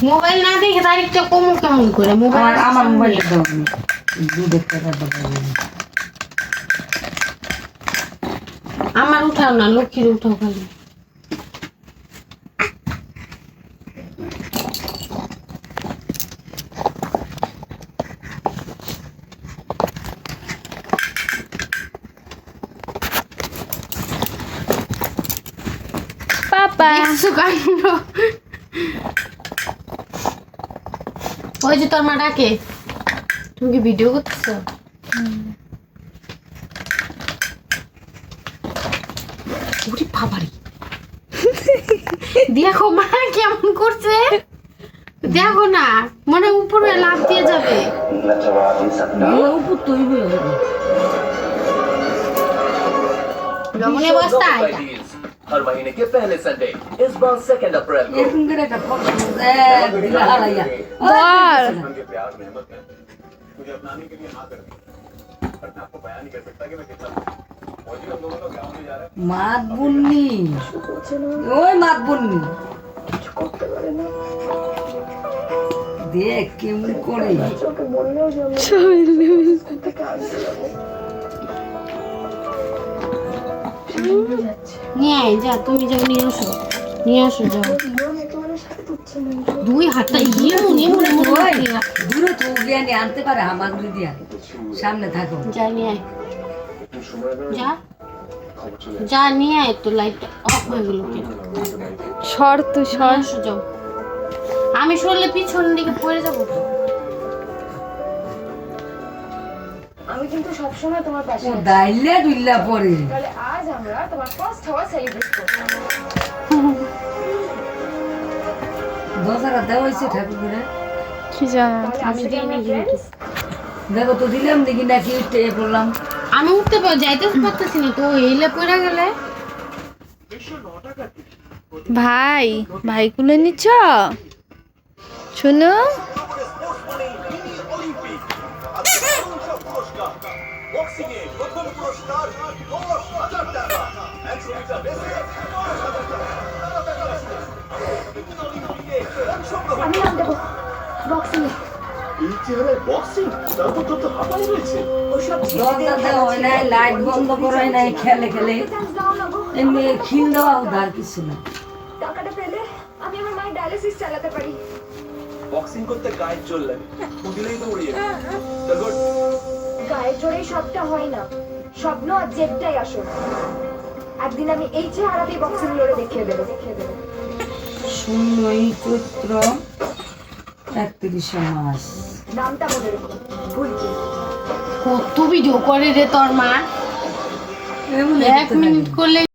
mobile না দেখে তারিখটা কম কেমন করে মোবাইল আমার মোবাইলটা দাও দুধের টাকা দাও আমার উঠাও না লক্ষ্মীর উঠাও খালি পাপা ওই যে তোর মা ডাকে তুমি কি ভিডিও করতেছো ওরে বাবারে দেখো মা কেমন করছে দেখো না মনে উপরে লাফ দিয়ে যাবে উপর তুই রমণী অবস্থা हर महीने के पहले संडे इस बार 2 अप्रैल को এরকম করে একটা ফটো দিলা হারাইয়া বল के प्यार नेमत है मुझे अपनाने के लिए हाँ कर दी पर मैं आपको बयान नहीं कर सकता कि मैं कितना मौजी हम दोनों का गाँव में जा रहा है মাত বুননি ওই মাত বুননি দেখ কেমন করে নিয়ে আয় যা তুমি যাও নিয়ে আসো যাও দুই হাতটা এমন ওই দূরে তো জ্ঞানী আনতে পারে হামাগুড়ি দিয়া সামনে থাকো যা নিয়ে আয় যা যা নিয়ে আয় তো লাইটটা অফ হয়ে গেল কেন শর্ত নিয়ে আসো যাও আমি সরলে পিছন দিকে পড়ে যাবো তো আমি কিন্তু সবসময় তোমার পাশে ও দাইলে দুইলা পরে তাহলে আজ আমরা তোমার ফার্স্ট হাওয়া সেলিব্রেট করব দশরা দেওয়া হয়েছে ঠাকুর করে কি জানো আমি দিইনি কিন্তু দেখো তো দিলাম দেখি নাকি টেয়ে পড়লাম আমি উঠতে যাইতে পারতেছি না তো এইলে পড়ে গেলে ভাই কুলে নিচ্ছ শুনো আমি নাম দেব বক্সিং বক্সিং তারপর তো হাঁপানি রয়েছে ওসব দরজা দেওয়া হয় নাই লাইট বন্ধ করা হয় নাই খেলে দাও না গো এমনি খিল দেওয়া উদার কিছু না টাকাটা পেলে আমি আমার মায়ের ডায়ালিসিস চালাতে পারি বক্সিং করতে গায়ের জোর লাগে দিলেই তো উড়িয়ে গুড গায়ের জোরেই সবটা হয় না স্বপ্ন আর জেদটাই আসল একদিন আমি এই চেহারাতেই বক্সিং লড়ে দেখিয়ে দেবো 0 চৈত্র 31 মাস নামটা মনে রেখো ভুল কি কত ভিডিও করে রে তোর মা এমন 1 মিনিট করলে